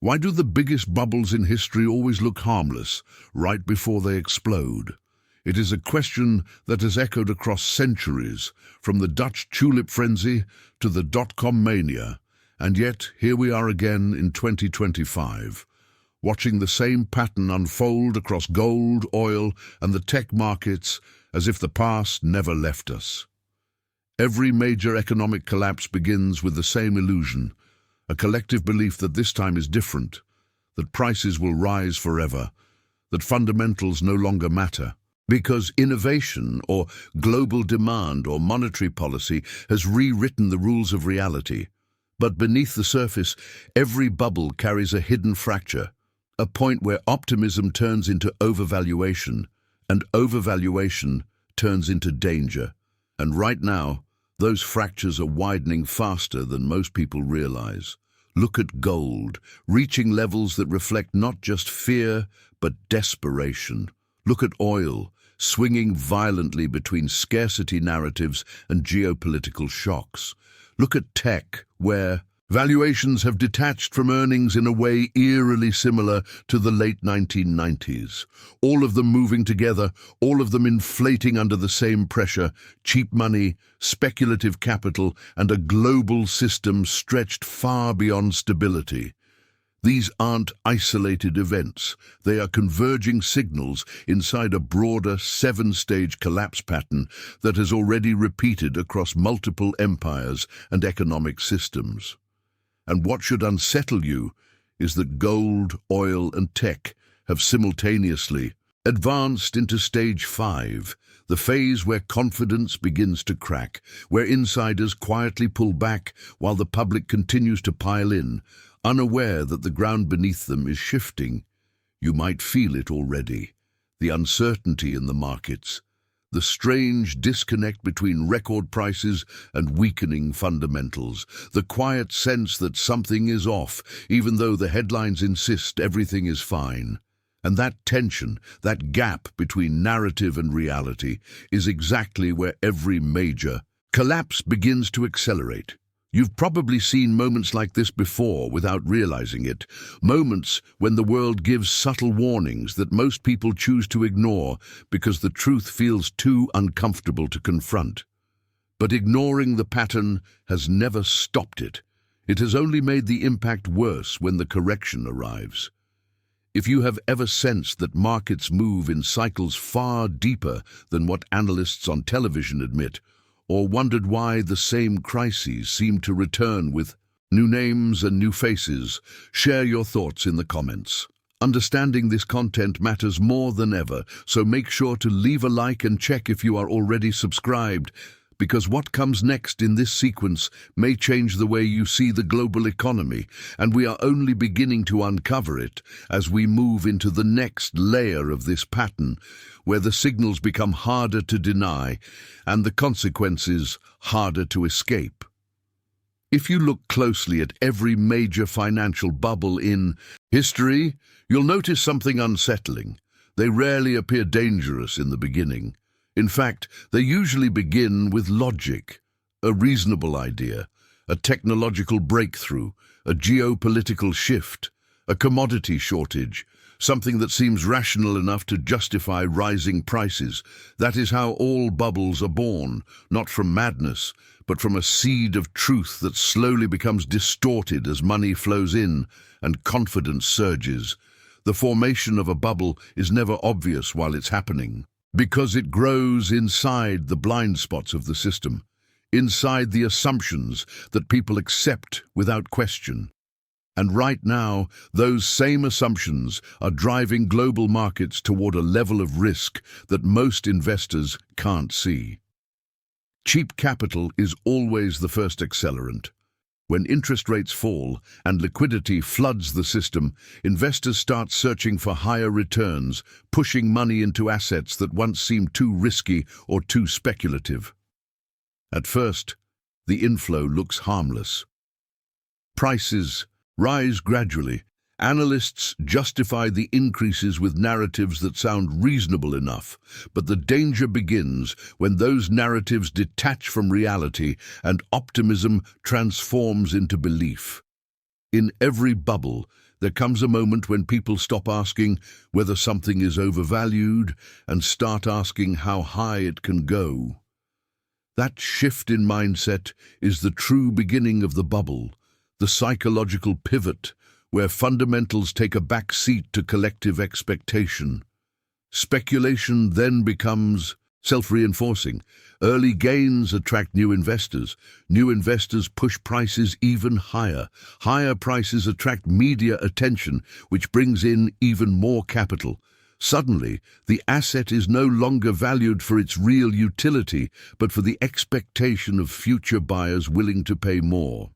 Why do the biggest bubbles in history always look harmless right before they explode? It is a question that has echoed across centuries, from the Dutch tulip frenzy to the dot-com mania, and yet here we are again in 2025, watching the same pattern unfold across gold, oil, and the tech markets as if the past never left us. Every major economic collapse begins with the same illusion, a collective belief that this time is different, that prices will rise forever, that fundamentals no longer matter, because innovation or global demand or monetary policy has rewritten the rules of reality. But beneath the surface, every bubble carries a hidden fracture, a point where optimism turns into overvaluation, and overvaluation turns into danger. And right now, those fractures are widening faster than most people realize. Look at gold, reaching levels that reflect not just fear, but desperation. Look at oil, swinging violently between scarcity narratives and geopolitical shocks. Look at tech, where valuations have detached from earnings in a way eerily similar to the late 1990s. All of them moving together, all of them inflating under the same pressure: cheap money, speculative capital, and a global system stretched far beyond stability. These aren't isolated events. They are converging signals inside a broader seven-stage collapse pattern that has already repeated across multiple empires and economic systems. And what should unsettle you is that gold, oil, and tech have simultaneously advanced into stage 5, the phase where confidence begins to crack, where insiders quietly pull back while the public continues to pile in, unaware that the ground beneath them is shifting. You might feel it already: the uncertainty in the markets, the strange disconnect between record prices and weakening fundamentals, the quiet sense that something is off, even though the headlines insist everything is fine. And that tension, that gap between narrative and reality, is exactly where every major collapse begins to accelerate. You've probably seen moments like this before without realizing it, moments when the world gives subtle warnings that most people choose to ignore because the truth feels too uncomfortable to confront. But ignoring the pattern has never stopped it. It has only made the impact worse when the correction arrives. If you have ever sensed that markets move in cycles far deeper than what analysts on television admit, or wondered why the same crises seem to return with new names and new faces, share your thoughts in the comments. Understanding this content matters more than ever, so make sure to leave a like and check if you are already subscribed, because what comes next in this sequence may change the way you see the global economy, and we are only beginning to uncover it as we move into the next layer of this pattern, where the signals become harder to deny and the consequences harder to escape. If you look closely at every major financial bubble in history, you'll notice something unsettling. They rarely appear dangerous in the beginning. In fact, they usually begin with logic, a reasonable idea, a technological breakthrough, a geopolitical shift, a commodity shortage, something that seems rational enough to justify rising prices. That is how all bubbles are born, not from madness, but from a seed of truth that slowly becomes distorted as money flows in and confidence surges. The formation of a bubble is never obvious while it's happening, because it grows inside the blind spots of the system, inside the assumptions that people accept without question. And right now, those same assumptions are driving global markets toward a level of risk that most investors can't see. Cheap capital is always the first accelerant. When interest rates fall and liquidity floods the system, investors start searching for higher returns, pushing money into assets that once seemed too risky or too speculative. At first, the inflow looks harmless. Prices rise gradually. Analysts justify the increases with narratives that sound reasonable enough, but the danger begins when those narratives detach from reality and optimism transforms into belief. In every bubble, there comes a moment when people stop asking whether something is overvalued and start asking how high it can go. That shift in mindset is the true beginning of the bubble, the psychological pivot where fundamentals take a back seat to collective expectation. Speculation then becomes self-reinforcing. Early gains attract new investors. New investors push prices even higher. Higher prices attract media attention, which brings in even more capital. Suddenly, the asset is no longer valued for its real utility, but for the expectation of future buyers willing to pay more.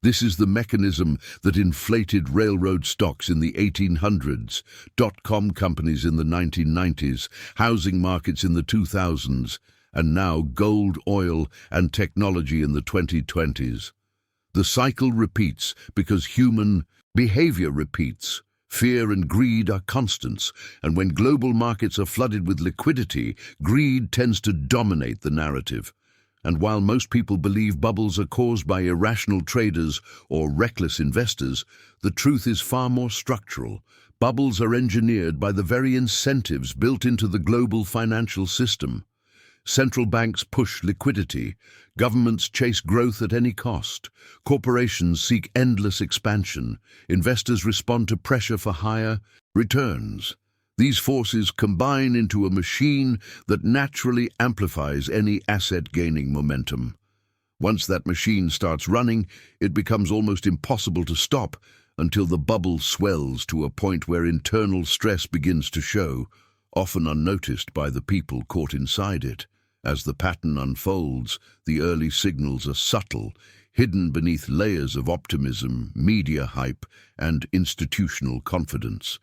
This is the mechanism that inflated railroad stocks in the 1800s, dot-com companies in the 1990s, housing markets in the 2000s, and now gold, oil, and technology in the 2020s. The cycle repeats because human behavior repeats. Fear and greed are constants, and when global markets are flooded with liquidity, greed tends to dominate the narrative. And while most people believe bubbles are caused by irrational traders or reckless investors, the truth is far more structural. Bubbles are engineered by the very incentives built into the global financial system. Central banks push liquidity, governments chase growth at any cost, corporations seek endless expansion, investors respond to pressure for higher returns. These forces combine into a machine that naturally amplifies any asset gaining momentum. Once that machine starts running, it becomes almost impossible to stop until the bubble swells to a point where internal stress begins to show, often unnoticed by the people caught inside it. As the pattern unfolds, the early signals are subtle, hidden beneath layers of optimism, media hype, and institutional confidence.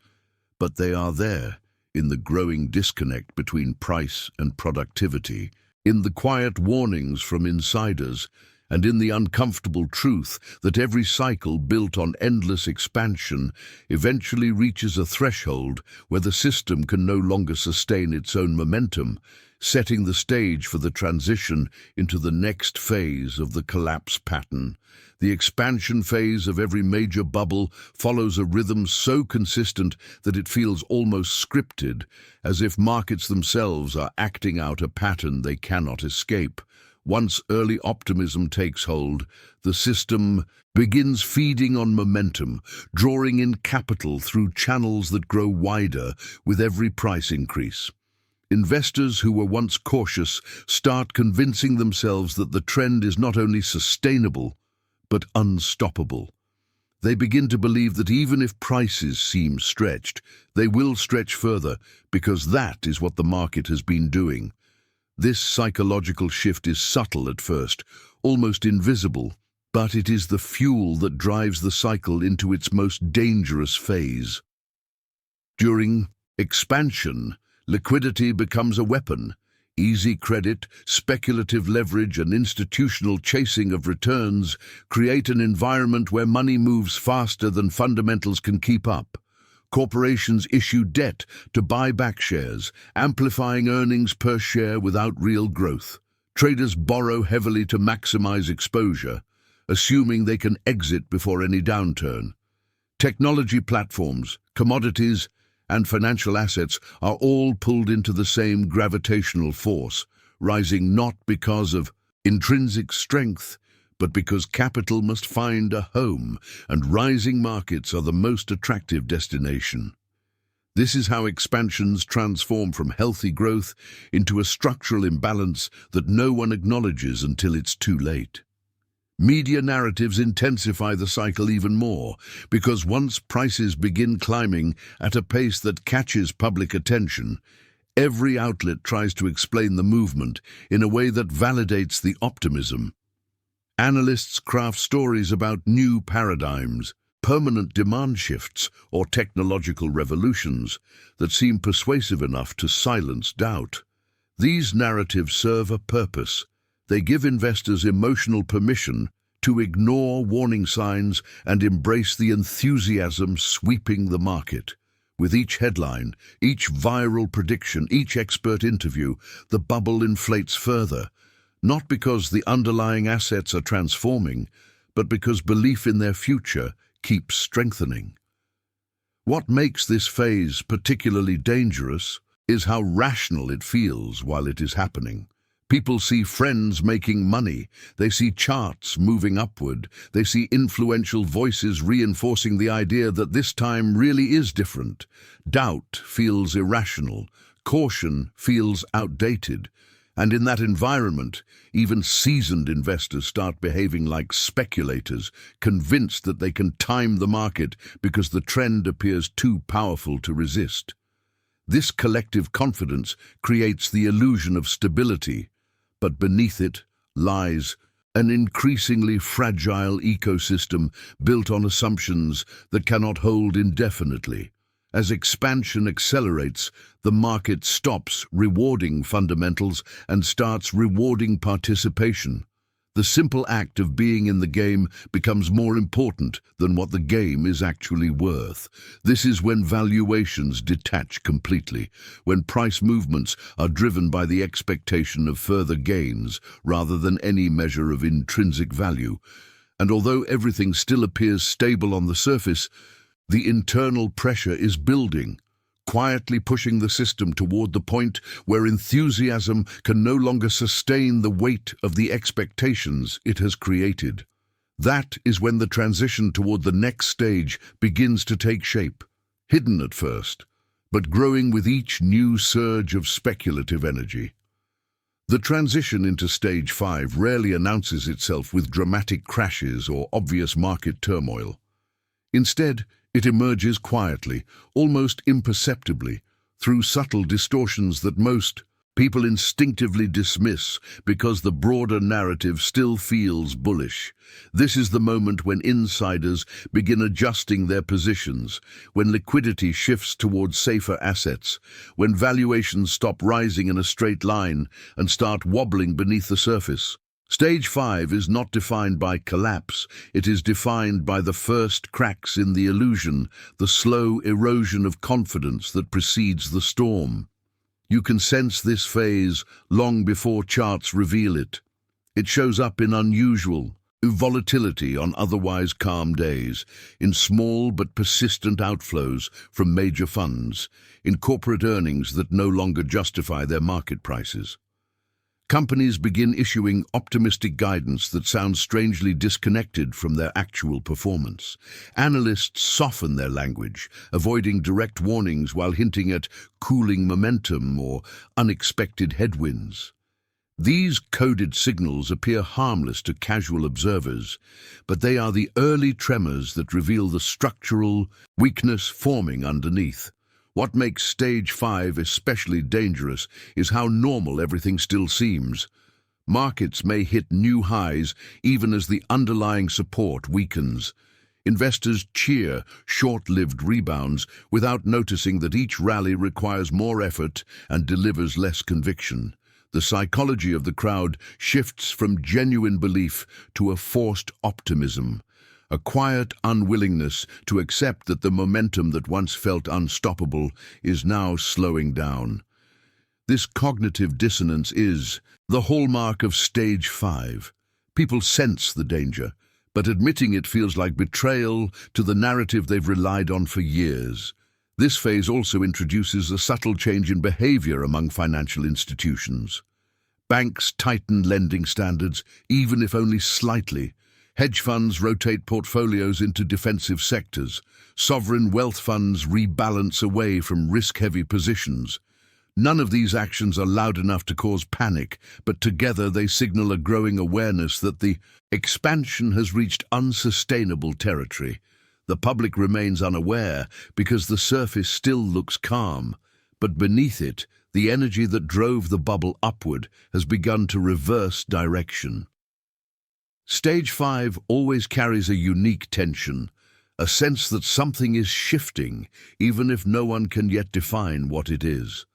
But they are there, in the growing disconnect between price and productivity, in the quiet warnings from insiders, and in the uncomfortable truth that every cycle built on endless expansion eventually reaches a threshold where the system can no longer sustain its own momentum, setting the stage for the transition into the next phase of the collapse pattern. The expansion phase of every major bubble follows a rhythm so consistent that it feels almost scripted, as if markets themselves are acting out a pattern they cannot escape. Once early optimism takes hold, the system begins feeding on momentum, drawing in capital through channels that grow wider with every price increase. Investors who were once cautious start convincing themselves that the trend is not only sustainable, but unstoppable. They begin to believe that even if prices seem stretched, they will stretch further because that is what the market has been doing. This psychological shift is subtle at first, almost invisible, but it is the fuel that drives the cycle into its most dangerous phase. During expansion, liquidity becomes a weapon. Easy credit, speculative leverage, and institutional chasing of returns create an environment where money moves faster than fundamentals can keep up. Corporations issue debt to buy back shares, amplifying earnings per share without real growth. Traders borrow heavily to maximize exposure, assuming they can exit before any downturn. Technology platforms, commodities, and financial assets are all pulled into the same gravitational force, rising not because of intrinsic strength, but because capital must find a home, and rising markets are the most attractive destination. This is how expansions transform from healthy growth into a structural imbalance that no one acknowledges until it's too late. Media narratives intensify the cycle even more, because once prices begin climbing at a pace that catches public attention, every outlet tries to explain the movement in a way that validates the optimism. Analysts craft stories about new paradigms, permanent demand shifts, or technological revolutions that seem persuasive enough to silence doubt. These narratives serve a purpose. They give investors emotional permission to ignore warning signs and embrace the enthusiasm sweeping the market. With each headline, each viral prediction, each expert interview, the bubble inflates further, not because the underlying assets are transforming, but because belief in their future keeps strengthening. What makes this phase particularly dangerous is how rational it feels while it is happening. People see friends making money, they see charts moving upward, they see influential voices reinforcing the idea that this time really is different. Doubt feels irrational, caution feels outdated, and in that environment, even seasoned investors start behaving like speculators, convinced that they can time the market because the trend appears too powerful to resist. This collective confidence creates the illusion of stability, but beneath it lies an increasingly fragile ecosystem built on assumptions that cannot hold indefinitely. As expansion accelerates, the market stops rewarding fundamentals and starts rewarding participation. The simple act of being in the game becomes more important than what the game is actually worth. This is when valuations detach completely, when price movements are driven by the expectation of further gains rather than any measure of intrinsic value. And although everything still appears stable on the surface, the internal pressure is building, quietly pushing the system toward the point where enthusiasm can no longer sustain the weight of the expectations it has created. That is when the transition toward the next stage begins to take shape, hidden at first, but growing with each new surge of speculative energy. The transition into stage 5 rarely announces itself with dramatic crashes or obvious market turmoil. Instead, it emerges quietly, almost imperceptibly, through subtle distortions that most people instinctively dismiss because the broader narrative still feels bullish. This is the moment when insiders begin adjusting their positions, when liquidity shifts towards safer assets, when valuations stop rising in a straight line and start wobbling beneath the surface. Stage 5 is not defined by collapse, it is defined by the first cracks in the illusion, the slow erosion of confidence that precedes the storm. You can sense this phase long before charts reveal it. It shows up in unusual volatility on otherwise calm days, in small but persistent outflows from major funds, in corporate earnings that no longer justify their market prices. Companies begin issuing optimistic guidance that sounds strangely disconnected from their actual performance. Analysts soften their language, avoiding direct warnings while hinting at cooling momentum or unexpected headwinds. These coded signals appear harmless to casual observers, but they are the early tremors that reveal the structural weakness forming underneath. What makes stage 5 especially dangerous is how normal everything still seems. Markets may hit new highs even as the underlying support weakens. Investors cheer short-lived rebounds without noticing that each rally requires more effort and delivers less conviction. The psychology of the crowd shifts from genuine belief to a forced optimism, a quiet unwillingness to accept that the momentum that once felt unstoppable is now slowing down. This cognitive dissonance is the hallmark of stage 5. People sense the danger, but admitting it feels like betrayal to the narrative they've relied on for years. This phase also introduces a subtle change in behavior among financial institutions. Banks tighten lending standards, even if only slightly. Hedge funds rotate portfolios into defensive sectors. Sovereign wealth funds rebalance away from risk-heavy positions. None of these actions are loud enough to cause panic, but together they signal a growing awareness that the expansion has reached unsustainable territory. The public remains unaware because the surface still looks calm, but beneath it, the energy that drove the bubble upward has begun to reverse direction. Stage 5 always carries a unique tension, a sense that something is shifting, even if no one can yet define what it is.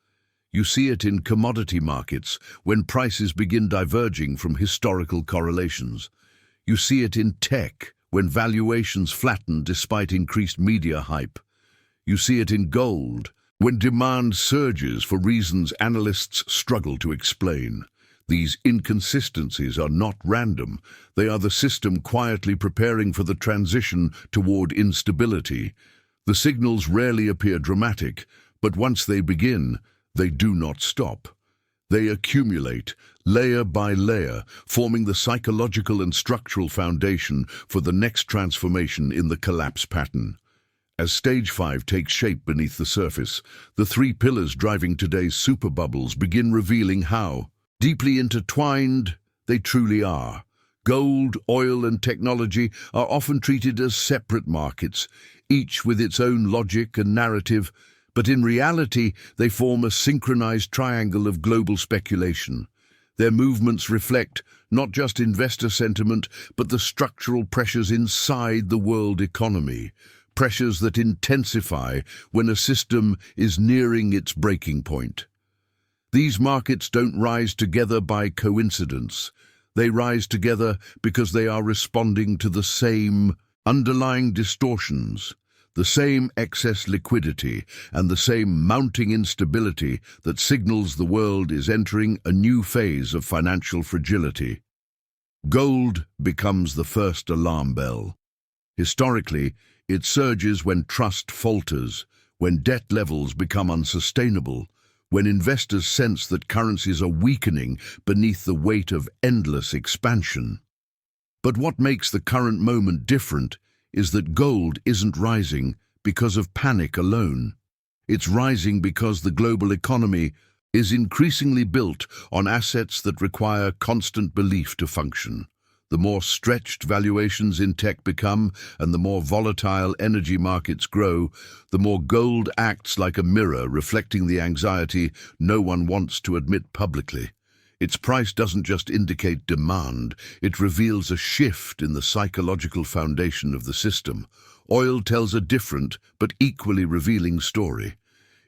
You see it in commodity markets, when prices begin diverging from historical correlations. You see it in tech, when valuations flatten despite increased media hype. You see it in gold, when demand surges for reasons analysts struggle to explain. These inconsistencies are not random. They are the system quietly preparing for the transition toward instability. The signals rarely appear dramatic, but once they begin, they do not stop. They accumulate, layer by layer, forming the psychological and structural foundation for the next transformation in the collapse pattern. As Stage 5 takes shape beneath the surface, the three pillars driving today's super bubbles begin revealing how deeply intertwined they truly are. Gold, oil, and technology are often treated as separate markets, each with its own logic and narrative, but in reality they form a synchronized triangle of global speculation. Their movements reflect not just investor sentiment, but the structural pressures inside the world economy, pressures that intensify when a system is nearing its breaking point. These markets don't rise together by coincidence. They rise together because they are responding to the same underlying distortions, the same excess liquidity, and the same mounting instability that signals the world is entering a new phase of financial fragility. Gold becomes the first alarm bell. Historically, it surges when trust falters, when debt levels become unsustainable, when investors sense that currencies are weakening beneath the weight of endless expansion. But what makes the current moment different is that gold isn't rising because of panic alone. It's rising because the global economy is increasingly built on assets that require constant belief to function. The more stretched valuations in tech become, and the more volatile energy markets grow, the more gold acts like a mirror reflecting the anxiety no one wants to admit publicly. Its price doesn't just indicate demand, it reveals a shift in the psychological foundation of the system. Oil tells a different but equally revealing story.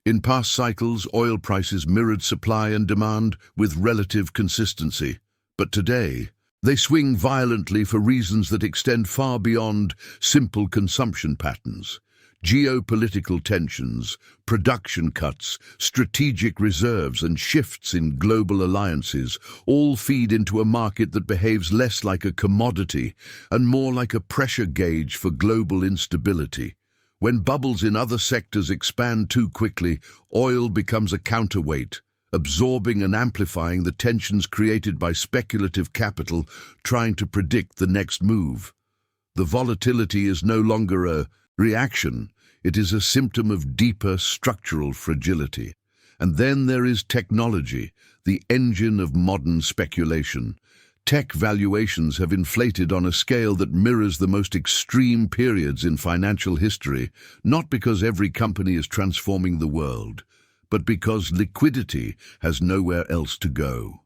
In past cycles, oil prices mirrored supply and demand with relative consistency. But today, they swing violently for reasons that extend far beyond simple consumption patterns. Geopolitical tensions, production cuts, strategic reserves, and shifts in global alliances all feed into a market that behaves less like a commodity and more like a pressure gauge for global instability. When bubbles in other sectors expand too quickly, oil becomes a counterweight, absorbing and amplifying the tensions created by speculative capital trying to predict the next move. The volatility is no longer a reaction, it is a symptom of deeper structural fragility. And then there is technology, the engine of modern speculation. Tech valuations have inflated on a scale that mirrors the most extreme periods in financial history, not because every company is transforming the world, but because liquidity has nowhere else to go.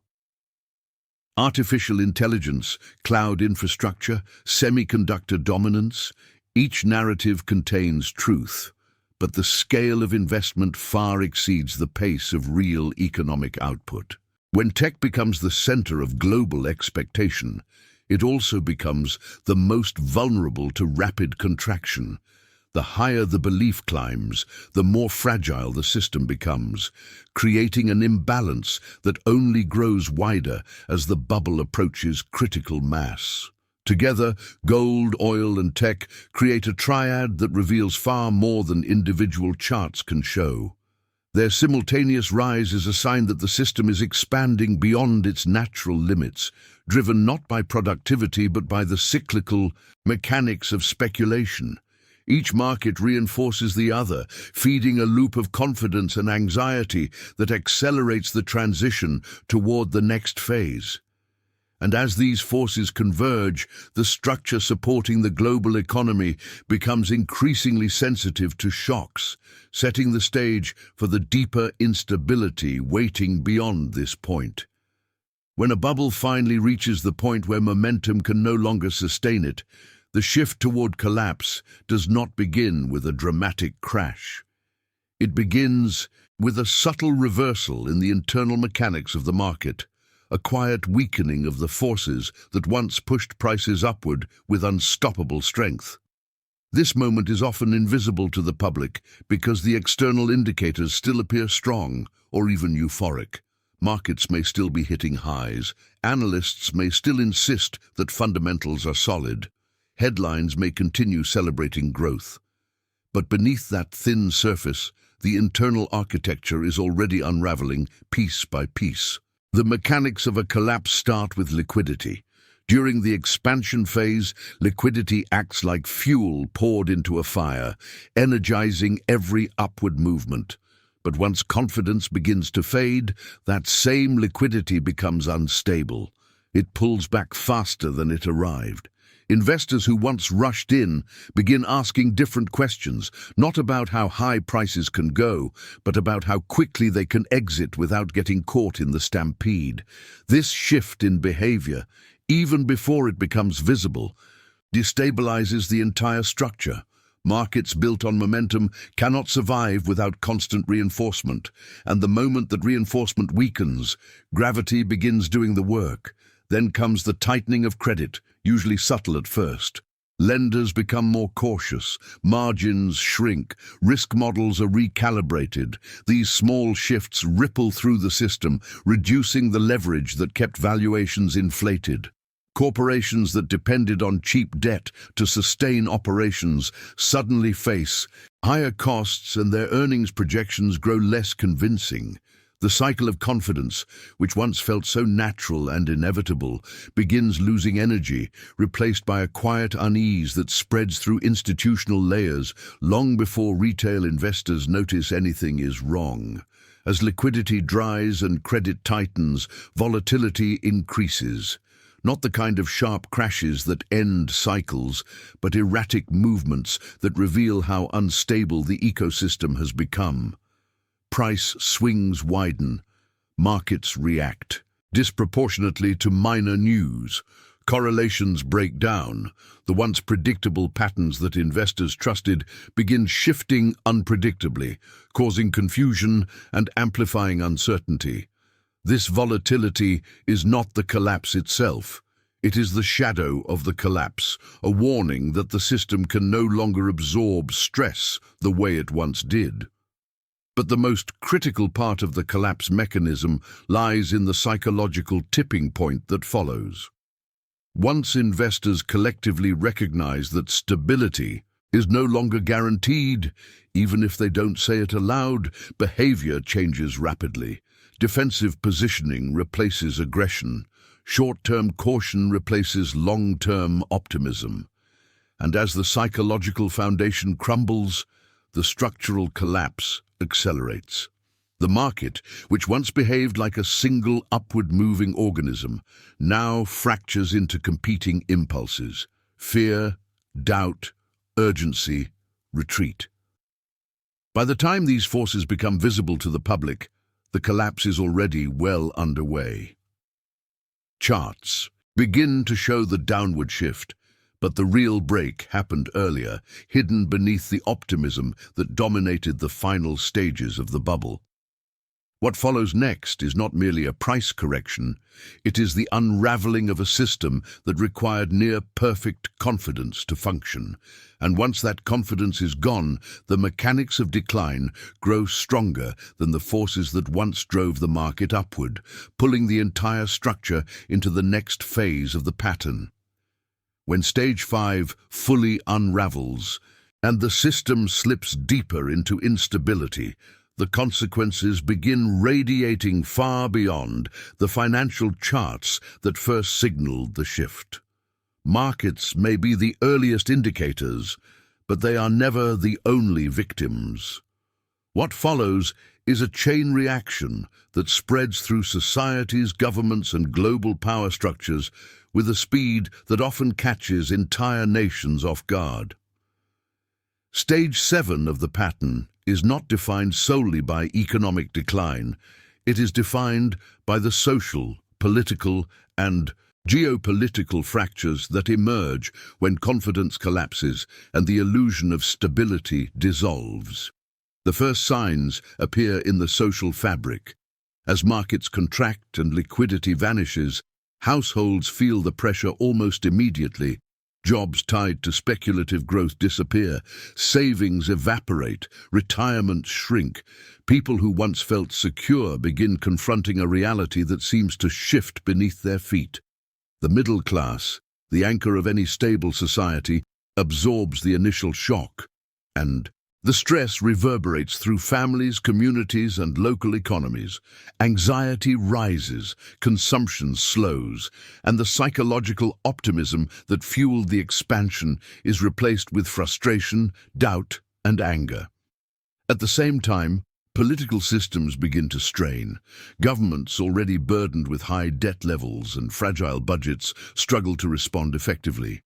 Artificial intelligence, cloud infrastructure, semiconductor dominance, each narrative contains truth, but the scale of investment far exceeds the pace of real economic output. When tech becomes the center of global expectation, it also becomes the most vulnerable to rapid contraction. The higher the belief climbs, the more fragile the system becomes, creating an imbalance that only grows wider as the bubble approaches critical mass. Together, gold, oil, and tech create a triad that reveals far more than individual charts can show. Their simultaneous rise is a sign that the system is expanding beyond its natural limits, driven not by productivity but by the cyclical mechanics of speculation. Each market reinforces the other, feeding a loop of confidence and anxiety that accelerates the transition toward the next phase. And as these forces converge, the structure supporting the global economy becomes increasingly sensitive to shocks, setting the stage for the deeper instability waiting beyond this point. When a bubble finally reaches the point where momentum can no longer sustain it, the shift toward collapse does not begin with a dramatic crash. It begins with a subtle reversal in the internal mechanics of the market, a quiet weakening of the forces that once pushed prices upward with unstoppable strength. This moment is often invisible to the public because the external indicators still appear strong or even euphoric. Markets may still be hitting highs, analysts may still insist that fundamentals are solid, headlines may continue celebrating growth. But beneath that thin surface, the internal architecture is already unraveling piece by piece. The mechanics of a collapse start with liquidity. During the expansion phase, liquidity acts like fuel poured into a fire, energizing every upward movement. But once confidence begins to fade, that same liquidity becomes unstable. It pulls back faster than it arrived. Investors who once rushed in begin asking different questions, not about how high prices can go, but about how quickly they can exit without getting caught in the stampede. This shift in behavior, even before it becomes visible, destabilizes the entire structure. Markets built on momentum cannot survive without constant reinforcement, and the moment that reinforcement weakens, gravity begins doing the work. Then comes the tightening of credit, usually subtle at first. Lenders become more cautious, margins shrink, risk models are recalibrated. These small shifts ripple through the system, reducing the leverage that kept valuations inflated. Corporations that depended on cheap debt to sustain operations suddenly face higher costs, and their earnings projections grow less convincing. The cycle of confidence, which once felt so natural and inevitable, begins losing energy, replaced by a quiet unease that spreads through institutional layers long before retail investors notice anything is wrong. As liquidity dries and credit tightens, volatility increases. Not the kind of sharp crashes that end cycles, but erratic movements that reveal how unstable the ecosystem has become. Price swings widen, markets react disproportionately to minor news. Correlations break down. The once predictable patterns that investors trusted begin shifting unpredictably, causing confusion and amplifying uncertainty. This volatility is not the collapse itself. It is the shadow of the collapse, a warning that the system can no longer absorb stress the way it once did. But the most critical part of the collapse mechanism lies in the psychological tipping point that follows. Once investors collectively recognize that stability is no longer guaranteed, even if they don't say it aloud, behavior changes rapidly. Defensive positioning replaces aggression. Short-term caution replaces long-term optimism. And as the psychological foundation crumbles, the structural collapse accelerates. The market, which once behaved like a single upward-moving organism, now fractures into competing impulses: fear, doubt, urgency, retreat. By the time these forces become visible to the public, the collapse is already well underway. Charts begin to show the downward shift, but the real break happened earlier, hidden beneath the optimism that dominated the final stages of the bubble. What follows next is not merely a price correction, it is the unraveling of a system that required near-perfect confidence to function. And once that confidence is gone, the mechanics of decline grow stronger than the forces that once drove the market upward, pulling the entire structure into the next phase of the pattern. When Stage 5 fully unravels, and the system slips deeper into instability, the consequences begin radiating far beyond the financial charts that first signaled the shift. Markets may be the earliest indicators, but they are never the only victims. What follows is a chain reaction that spreads through societies, governments, and global power structures with a speed that often catches entire nations off guard. Stage 7 of the pattern is not defined solely by economic decline. It is defined by the social, political, and geopolitical fractures that emerge when confidence collapses and the illusion of stability dissolves. The first signs appear in the social fabric. As markets contract and liquidity vanishes, households feel the pressure almost immediately. Jobs tied to speculative growth disappear, savings evaporate, retirements shrink. People who once felt secure begin confronting a reality that seems to shift beneath their feet. The middle class, the anchor of any stable society, absorbs the initial shock, and The stress reverberates through families, communities, and local economies. Anxiety rises, consumption slows, and the psychological optimism that fueled the expansion is replaced with frustration, doubt, and anger. At the same time, political systems begin to strain. Governments, already burdened with high debt levels and fragile budgets, struggle to respond effectively.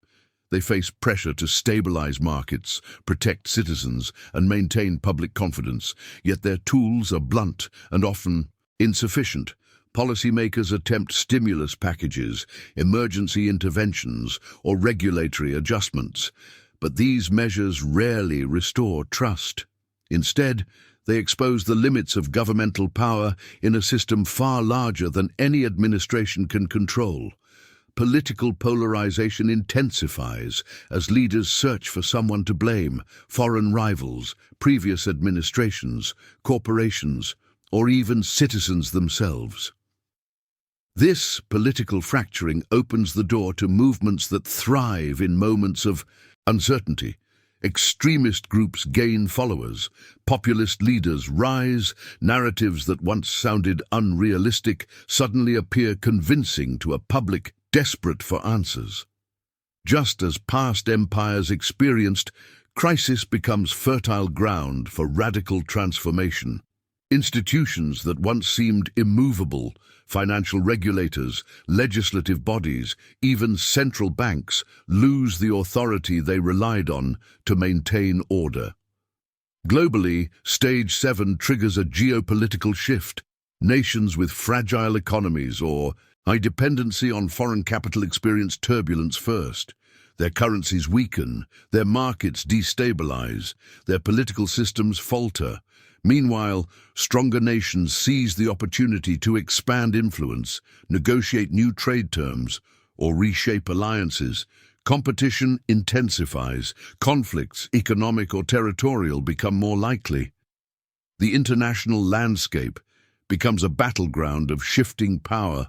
They face pressure to stabilize markets, protect citizens, and maintain public confidence, yet their tools are blunt and often insufficient. Policymakers attempt stimulus packages, emergency interventions, or regulatory adjustments, but these measures rarely restore trust. Instead, they expose the limits of governmental power in a system far larger than any administration can control. Political polarization intensifies as leaders search for someone to blame: foreign rivals, previous administrations, corporations, or even citizens themselves. This political fracturing opens the door to movements that thrive in moments of uncertainty. Extremist groups gain followers, populist leaders rise, narratives that once sounded unrealistic suddenly appear convincing to a public desperate for answers. Just as past empires experienced, crisis becomes fertile ground for radical transformation. Institutions that once seemed immovable, financial regulators, legislative bodies, even central banks, lose the authority they relied on to maintain order. Globally, Stage 7 triggers a geopolitical shift. Nations with fragile economies or high dependency on foreign capital experience turbulence first. Their currencies weaken, their markets destabilize, their political systems falter. Meanwhile, stronger nations seize the opportunity to expand influence, negotiate new trade terms, or reshape alliances. Competition intensifies, conflicts, economic or territorial, become more likely. The international landscape becomes a battleground of shifting power,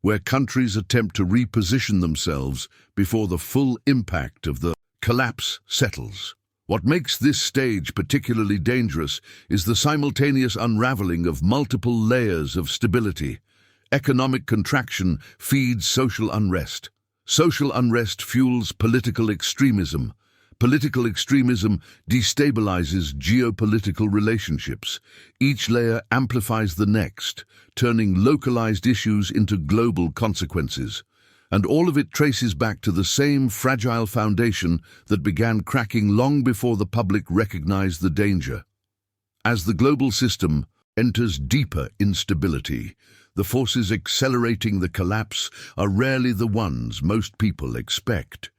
where countries attempt to reposition themselves before the full impact of the collapse settles. What makes this stage particularly dangerous is the simultaneous unraveling of multiple layers of stability. Economic contraction feeds social unrest. Social unrest fuels political extremism. Political extremism destabilizes geopolitical relationships. Each layer amplifies the next, turning localized issues into global consequences. And all of it traces back to the same fragile foundation that began cracking long before the public recognized the danger. As the global system enters deeper instability, the forces accelerating the collapse are rarely the ones most people expect.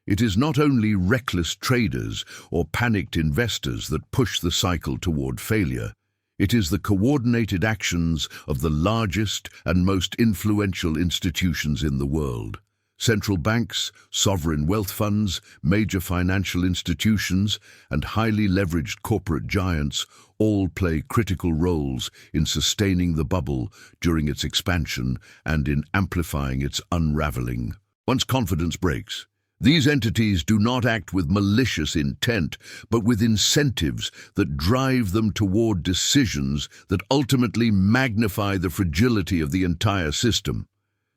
It is not only reckless traders or panicked investors that push the cycle toward failure. It is the coordinated actions of the largest and most influential institutions in the world. Central banks, sovereign wealth funds, major financial institutions, and highly leveraged corporate giants all play critical roles in sustaining the bubble during its expansion and in amplifying its unraveling. Once confidence breaks, these entities do not act with malicious intent, but with incentives that drive them toward decisions that ultimately magnify the fragility of the entire system.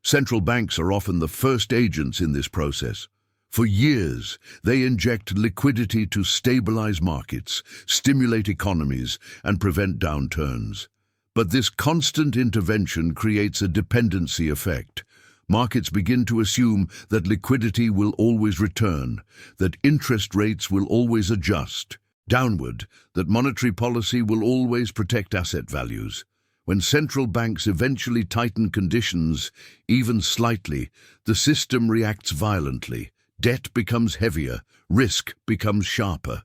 Central banks are often the first agents in this process. For years, they inject liquidity to stabilize markets, stimulate economies, and prevent downturns. But this constant intervention creates a dependency effect. Markets begin to assume that liquidity will always return, that interest rates will always adjust downward, that monetary policy will always protect asset values. When central banks eventually tighten conditions, even slightly, the system reacts violently. Debt becomes heavier, risk becomes sharper.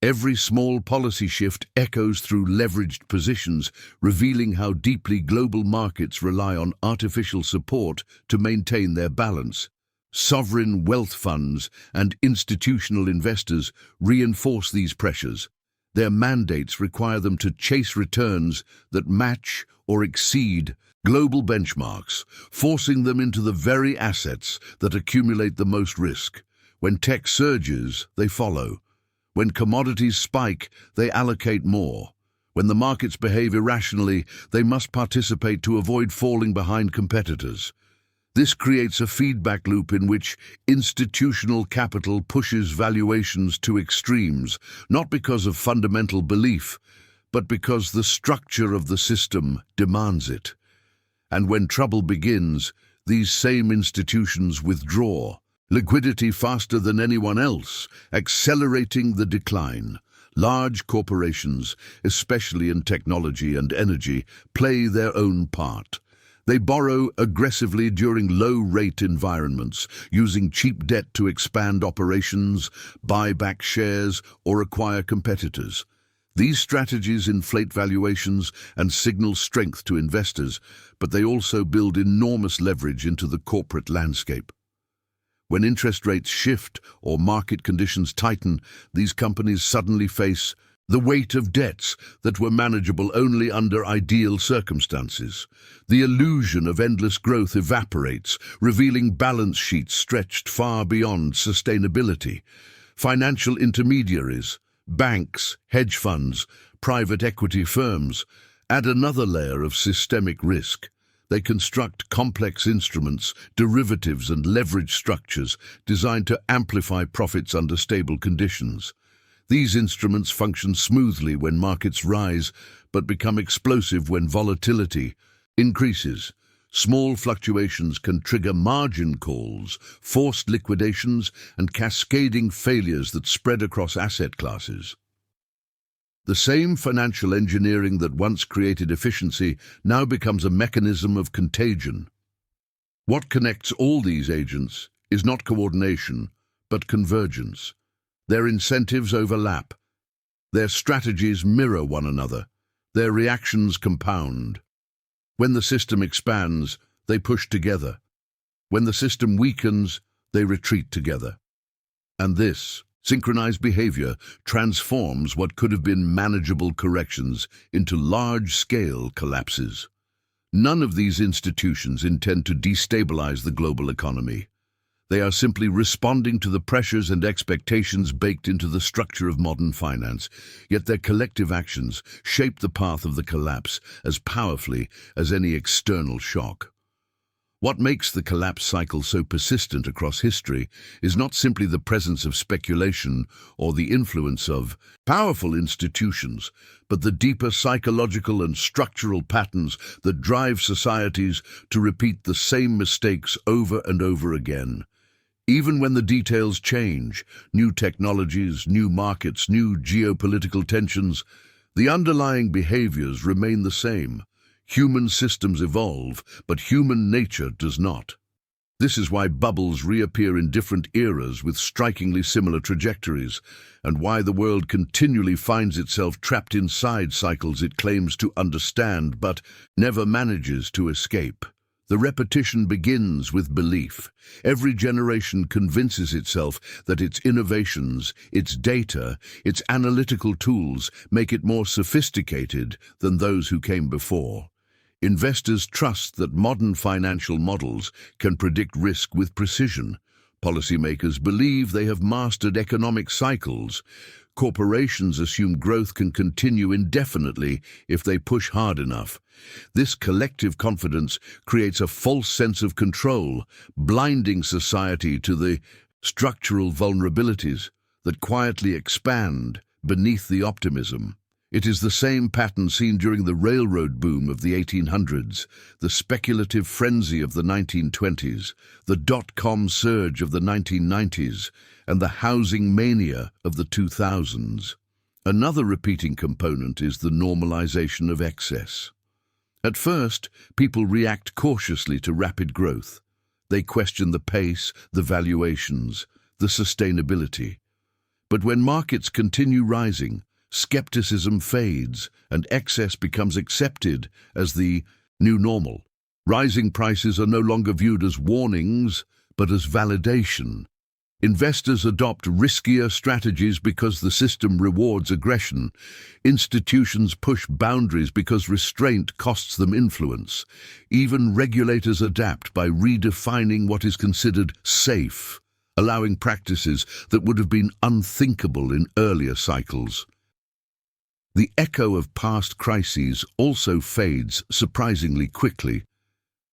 Every small policy shift echoes through leveraged positions, revealing how deeply global markets rely on artificial support to maintain their balance. Sovereign wealth funds and institutional investors reinforce these pressures. Their mandates require them to chase returns that match or exceed global benchmarks, forcing them into the very assets that accumulate the most risk. When tech surges, they follow. When commodities spike, they allocate more. When the markets behave irrationally, they must participate to avoid falling behind competitors. This creates a feedback loop in which institutional capital pushes valuations to extremes, not because of fundamental belief, but because the structure of the system demands it. And when trouble begins, these same institutions withdraw, liquidity faster than anyone else, accelerating the decline. Large corporations, especially in technology and energy, play their own part. They borrow aggressively during low-rate environments, using cheap debt to expand operations, buy back shares, or acquire competitors. These strategies inflate valuations and signal strength to investors, but they also build enormous leverage into the corporate landscape. When interest rates shift or market conditions tighten, these companies suddenly face the weight of debts that were manageable only under ideal circumstances. The illusion of endless growth evaporates, revealing balance sheets stretched far beyond sustainability. Financial intermediaries, banks, hedge funds, private equity firms add another layer of systemic risk. They construct complex instruments, derivatives, and leverage structures designed to amplify profits under stable conditions. These instruments function smoothly when markets rise, but become explosive when volatility increases. Small fluctuations can trigger margin calls, forced liquidations, and cascading failures that spread across asset classes. The same financial engineering that once created efficiency now becomes a mechanism of contagion. What connects all these agents is not coordination, but convergence. Their incentives overlap. Their strategies mirror one another. Their reactions compound. When the system expands, they push together. When the system weakens, they retreat together. And this synchronized behavior transforms what could have been manageable corrections into large-scale collapses. None of these institutions intend to destabilize the global economy. They are simply responding to the pressures and expectations baked into the structure of modern finance, yet their collective actions shape the path of the collapse as powerfully as any external shock. What makes the collapse cycle so persistent across history is not simply the presence of speculation or the influence of powerful institutions, but the deeper psychological and structural patterns that drive societies to repeat the same mistakes over and over again. Even when the details change, new technologies, new markets, new geopolitical tensions, the underlying behaviors remain the same. Human systems evolve, but human nature does not. This is why bubbles reappear in different eras with strikingly similar trajectories, and why the world continually finds itself trapped inside cycles it claims to understand but never manages to escape. The repetition begins with belief. Every generation convinces itself that its innovations, its data, its analytical tools make it more sophisticated than those who came before. Investors trust that modern financial models can predict risk with precision. Policymakers believe they have mastered economic cycles. Corporations assume growth can continue indefinitely if they push hard enough. This collective confidence creates a false sense of control, blinding society to the structural vulnerabilities that quietly expand beneath the optimism. It is the same pattern seen during the railroad boom of the 1800s, the speculative frenzy of the 1920s, the dot-com surge of the 1990s, and the housing mania of the 2000s. Another repeating component is the normalization of excess. At first, people react cautiously to rapid growth. They question the pace, the valuations, the sustainability. But when markets continue rising, skepticism fades and excess becomes accepted as the new normal. Rising prices are no longer viewed as warnings, but as validation. Investors adopt riskier strategies because the system rewards aggression. Institutions push boundaries because restraint costs them influence. Even regulators adapt by redefining what is considered safe. allowing practices that would have been unthinkable in earlier cycles. The echo of past crises also fades surprisingly quickly.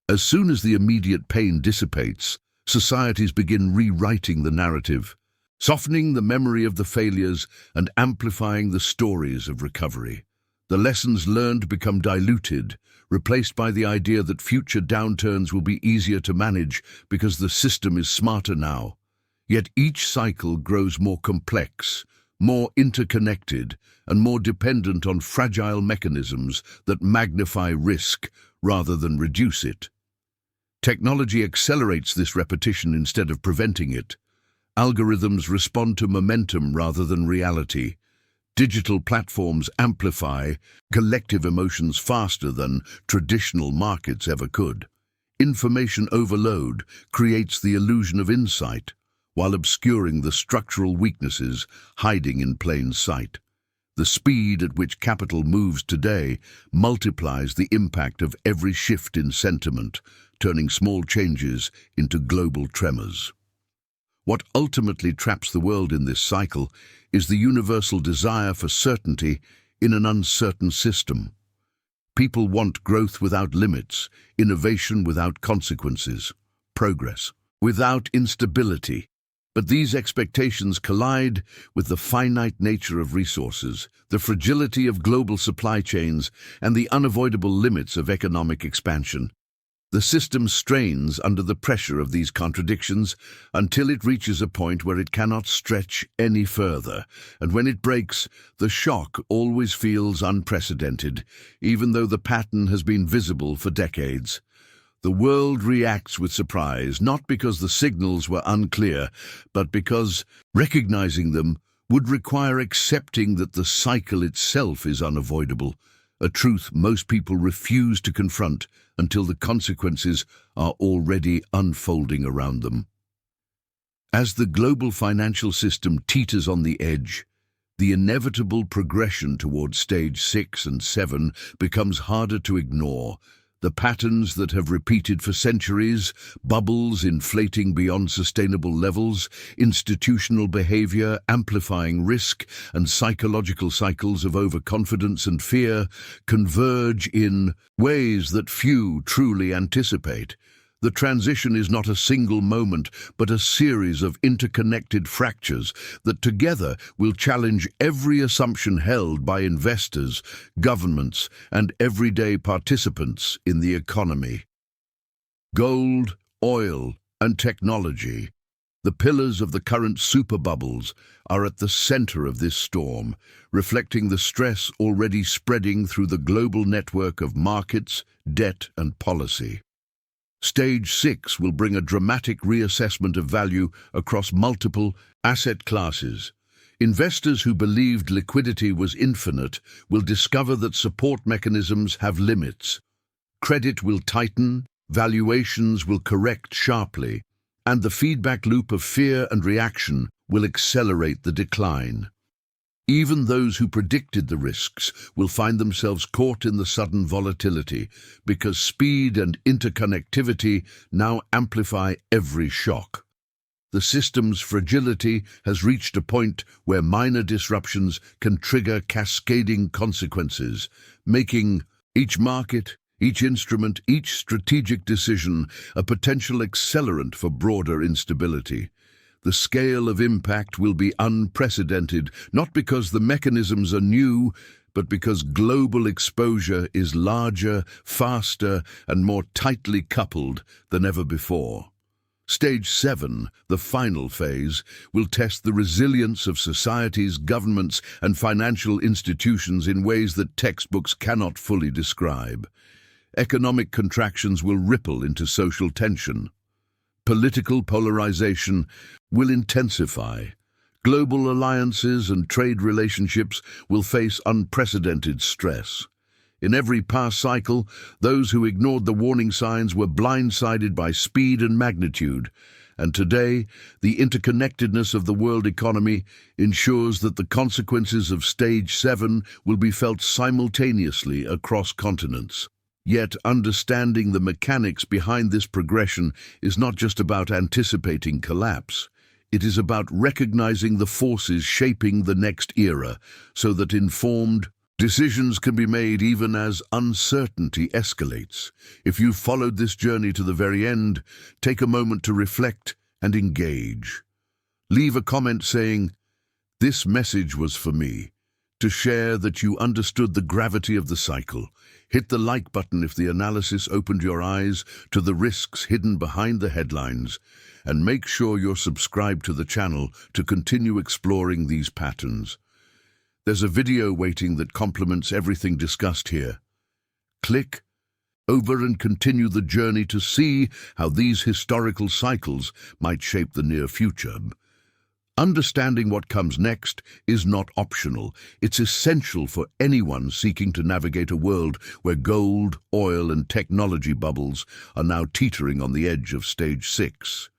As soon as the immediate pain dissipates, societies begin rewriting the narrative, softening the memory of the failures and amplifying the stories of recovery. The lessons learned become diluted, replaced by the idea that future downturns will be easier to manage because the system is smarter now. Yet each cycle grows more complex, more interconnected, and more dependent on fragile mechanisms that magnify risk rather than reduce it. Technology accelerates this repetition instead of preventing it. Algorithms respond to momentum rather than reality. Digital platforms amplify collective emotions faster than traditional markets ever could. Information overload creates the illusion of insight, while obscuring the structural weaknesses hiding in plain sight. The speed at which capital moves today multiplies the impact of every shift in sentiment, turning small changes into global tremors. What ultimately traps the world in this cycle is the universal desire for certainty in an uncertain system. People want growth without limits, innovation without consequences, progress without instability. But these expectations collide with the finite nature of resources, the fragility of global supply chains, and the unavoidable limits of economic expansion. The system strains under the pressure of these contradictions until it reaches a point where it cannot stretch any further, and when it breaks, the shock always feels unprecedented, even though the pattern has been visible for decades. The world reacts with surprise, not because the signals were unclear, but because recognizing them would require accepting that the cycle itself is unavoidable, a truth most people refuse to confront until the consequences are already unfolding around them. As the global financial system teeters on the edge, the inevitable progression towards stage 6 and 7 becomes harder to ignore. The patterns that have repeated for centuries, bubbles inflating beyond sustainable levels, institutional behavior amplifying risk, and psychological cycles of overconfidence and fear converge in ways that few truly anticipate. The transition is not a single moment, but a series of interconnected fractures that together will challenge every assumption held by investors, governments, and everyday participants in the economy. Gold, oil, and technology, the pillars of the current superbubbles, are at the center of this storm, reflecting the stress already spreading through the global network of markets, debt, and policy. Stage 6 will bring a dramatic reassessment of value across multiple asset classes. Investors who believed liquidity was infinite will discover that support mechanisms have limits. Credit will tighten, valuations will correct sharply, and the feedback loop of fear and reaction will accelerate the decline. Even those who predicted the risks will find themselves caught in the sudden volatility, because speed and interconnectivity now amplify every shock. The system's fragility has reached a point where minor disruptions can trigger cascading consequences, making each market, each instrument, each strategic decision a potential accelerant for broader instability. The scale of impact will be unprecedented, not because the mechanisms are new, but because global exposure is larger, faster, and more tightly coupled than ever before. Stage 7, the final phase, will test the resilience of societies, governments, and financial institutions in ways that textbooks cannot fully describe. Economic contractions will ripple into social tension. Political polarization will intensify. Global alliances and trade relationships will face unprecedented stress. In every past cycle, those who ignored the warning signs were blindsided by speed and magnitude. And today, the interconnectedness of the world economy ensures that the consequences of Stage 7 will be felt simultaneously across continents. Yet understanding the mechanics behind this progression is not just about anticipating collapse. It is about recognizing the forces shaping the next era so that informed decisions can be made even as uncertainty escalates. If you've followed this journey to the very end, take a moment to reflect and engage. Leave a comment saying, "This message was for me," to share that you understood the gravity of the cycle. Hit the like button if the analysis opened your eyes to the risks hidden behind the headlines, and make sure you're subscribed to the channel to continue exploring these patterns. There's a video waiting that complements everything discussed here. Click over and continue the journey to see how these historical cycles might shape the near future. Understanding what comes next is not optional. It's essential for anyone seeking to navigate a world where gold, oil, and technology bubbles are now teetering on the edge of stage 6.